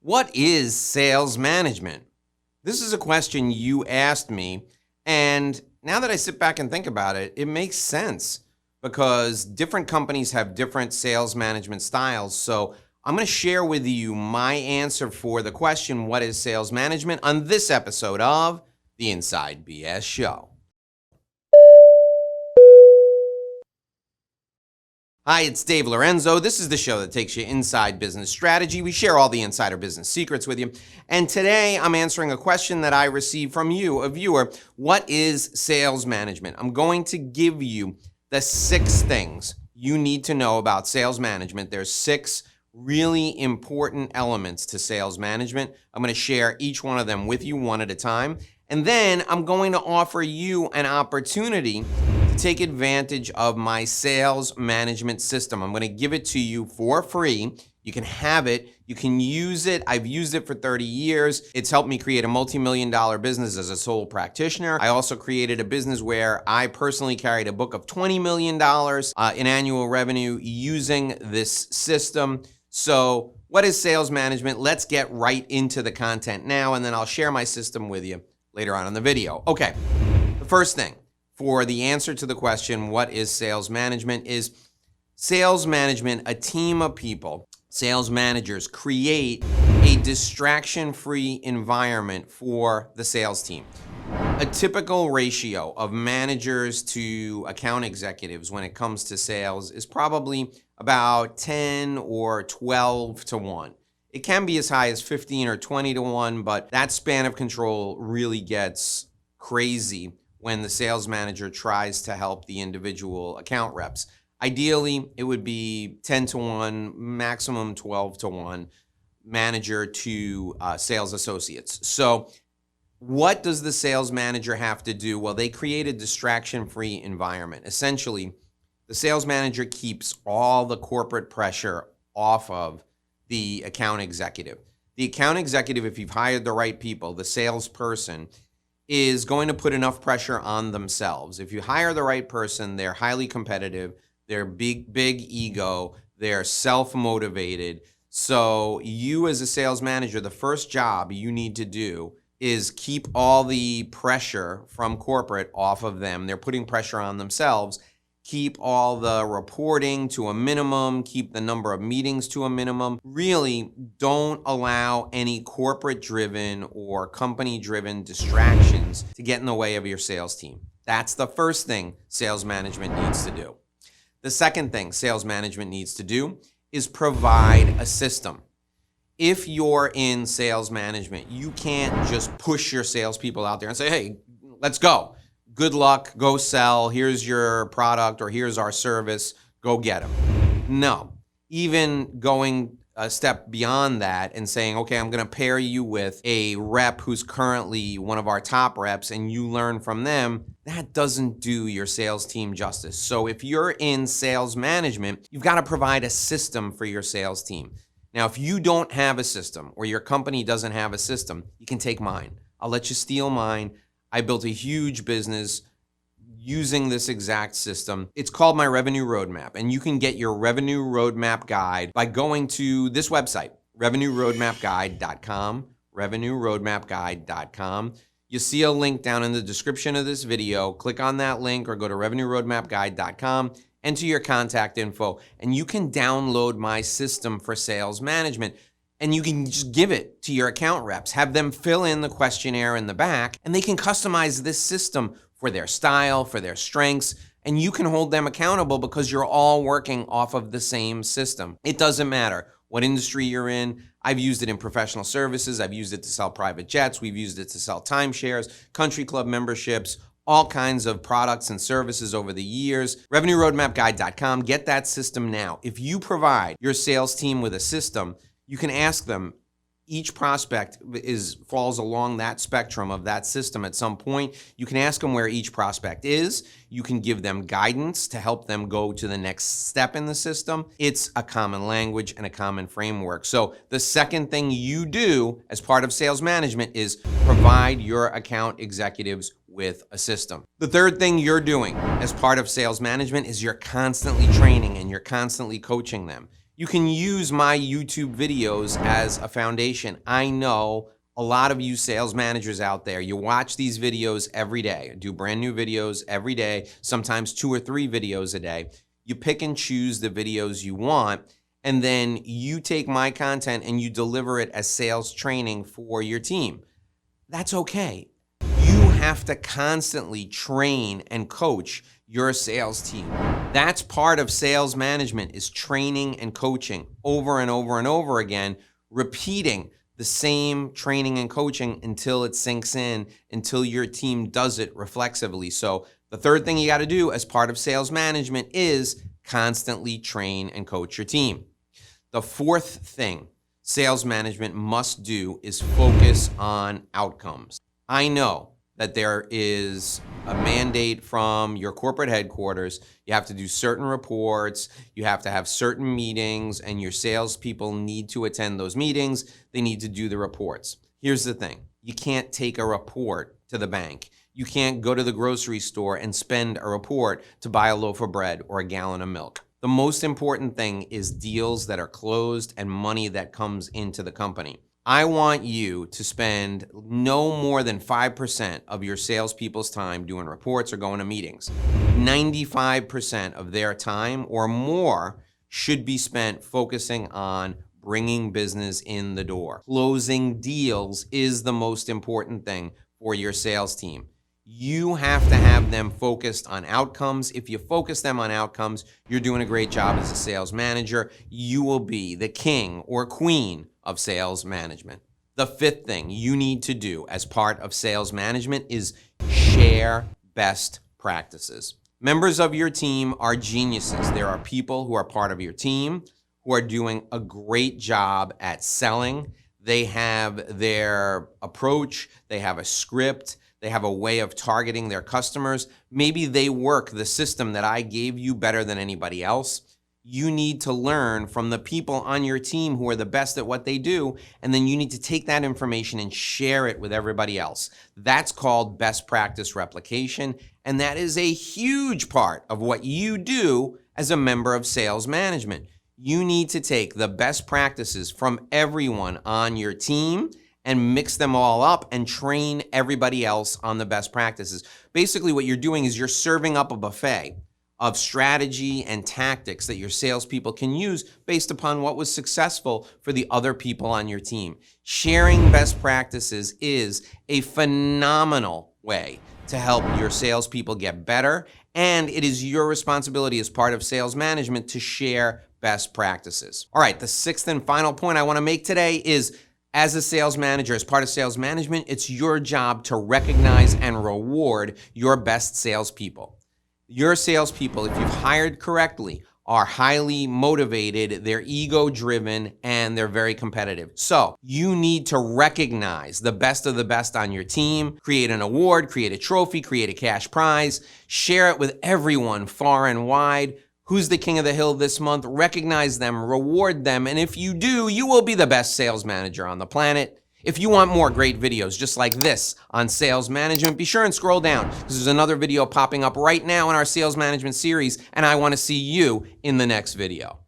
What is sales management? This is a question you asked me, and now that I sit back and think about it, it makes sense because different companies have different sales management styles. So I'm going to share with you my answer for the question, what is sales management, on this episode of the Inside BS Show. Hi, it's Dave Lorenzo. This is the show that takes you inside business strategy. We share all the insider business secrets with you. And today I'm answering a question that I received from you, a viewer. What is sales management? I'm going to give you the 6 things you need to know about sales management. There's 6 really important elements to sales management. I'm going to share each one of them with you one at a time. And then I'm going to offer you an opportunity to take advantage of my sales management system. I'm going to give it to you for free. You can have it. You can use it. I've used it for 30 years. It's helped me create a multi-million-dollar business as a sole practitioner. I also created a business where I personally carried a book of $20 million in annual revenue using this system. So what is sales management? Let's get right into the content now, and then I'll share my system with you later on in the video. Okay, the first thing for the answer to the question, what is sales management, is sales management, a team of people, sales managers create a distraction-free environment for the sales team. A typical ratio of managers to account executives when it comes to sales is probably about 10 or 12 to 1. It can be as high as 15 or 20 to 1, but that span of control really gets crazy when the sales manager tries to help the individual account reps. Ideally, it would be 10 to 1, maximum 12 to 1 manager to sales associates. So what does the sales manager have to do? Well, they create a distraction-free environment. Essentially, the sales manager keeps all the corporate pressure off of the account executive. The account executive, if you've hired the right people, the salesperson, is going to put enough pressure on themselves. If you hire the right person, they're highly competitive, they're big ego, they're self-motivated. So you as a sales manager, the first job you need to do is keep all the pressure from corporate off of them. They're putting pressure on themselves. Keep all the reporting to a minimum, keep the number of meetings to a minimum. Really don't allow any corporate-driven or company-driven distractions to get in the way of your sales team. That's the first thing sales management needs to do. The second thing sales management needs to do is provide a system. If you're in sales management, you can't just push your salespeople out there and say, hey, let's go. Good luck, go sell, here's your product or here's our service, go get them. No, even going a step beyond that and saying, okay, I'm gonna pair you with a rep who's currently one of our top reps and you learn from them, that doesn't do your sales team justice. So if you're in sales management, you've gotta provide a system for your sales team. Now, if you don't have a system or your company doesn't have a system, you can take mine. I'll let you steal mine. I built a huge business using this exact system. It's called my Revenue Roadmap, and you can get your Revenue Roadmap Guide by going to this website, revenueroadmapguide.com, revenueroadmapguide.com. You see a link down in the description of this video. Click on that link or go to revenueroadmapguide.com, enter your contact info, and you can download my system for sales management. And you can just give it to your account reps, have them fill in the questionnaire in the back, and they can customize this system for their style, for their strengths, and you can hold them accountable because you're all working off of the same system. It doesn't matter what industry you're in. I've used it in professional services. I've used it to sell private jets. We've used it to sell timeshares, country club memberships, all kinds of products and services over the years. RevenueRoadmapGuide.com. Get that system now. If you provide your sales team with a system, you can ask them. Each prospect falls along that spectrum of that system at some point. You can ask them where each prospect is. You can give them guidance to help them go to the next step in the system. It's a common language and a common framework. So the second thing you do as part of sales management is provide your account executives with a system. The third thing you're doing as part of sales management is you're constantly training and you're constantly coaching them. You can use my YouTube videos as a foundation. I know a lot of you sales managers out there, you watch these videos every day. I do brand new videos every day, sometimes 2 or 3 videos a day. You pick and choose the videos you want, and then you take my content and you deliver it as sales training for your team. That's okay. You have to constantly train and coach your sales team. That's part of sales management, is training and coaching over and over and over again, repeating the same training and coaching until it sinks in, until your team does it reflexively. So the third thing you got to do as part of sales management is constantly train and coach your team. The fourth thing sales management must do is focus on outcomes. I know that there is a mandate from your corporate headquarters. You have to do certain reports, you have to have certain meetings, and your salespeople need to attend those meetings. They need to do the reports. Here's the thing. You can't take a report to the bank. You can't go to the grocery store and spend a report to buy a loaf of bread or a gallon of milk. The most important thing is deals that are closed and money that comes into the company. I want you to spend no more than 5% of your salespeople's time doing reports or going to meetings. 95% of their time or more should be spent focusing on bringing business in the door. Closing deals is the most important thing for your sales team. You have to have them focused on outcomes. If you focus them on outcomes, you're doing a great job as a sales manager. You will be the king or queen of sales management. The fifth thing you need to do as part of sales management is share best practices. Members of your team are geniuses. There are people who are part of your team who are doing a great job at selling. They have their approach, they have a script, they have a way of targeting their customers. Maybe they work the system that I gave you better than anybody else. You need to learn from the people on your team who are the best at what they do, and then you need to take that information and share it with everybody else. That's called best practice replication, and that is a huge part of what you do as a member of sales management. You need to take the best practices from everyone on your team and mix them all up and train everybody else on the best practices. Basically, what you're doing is you're serving up a buffet of strategy and tactics that your salespeople can use based upon what was successful for the other people on your team. Sharing best practices is a phenomenal way to help your salespeople get better, and it is your responsibility as part of sales management to share best practices. All right, the sixth and final point I want to make today is, as a sales manager, as part of sales management, it's your job to recognize and reward your best salespeople. Your salespeople, if you've hired correctly, are highly motivated, they're ego-driven, and they're very competitive. So you need to recognize the best of the best on your team, create an award, create a trophy, create a cash prize, share it with everyone far and wide. Who's the king of the hill this month? Recognize them, reward them, and if you do, you will be the best sales manager on the planet. If you want more great videos just like this on sales management, be sure and scroll down, because there's another video popping up right now in our sales management series, and I want to see you in the next video.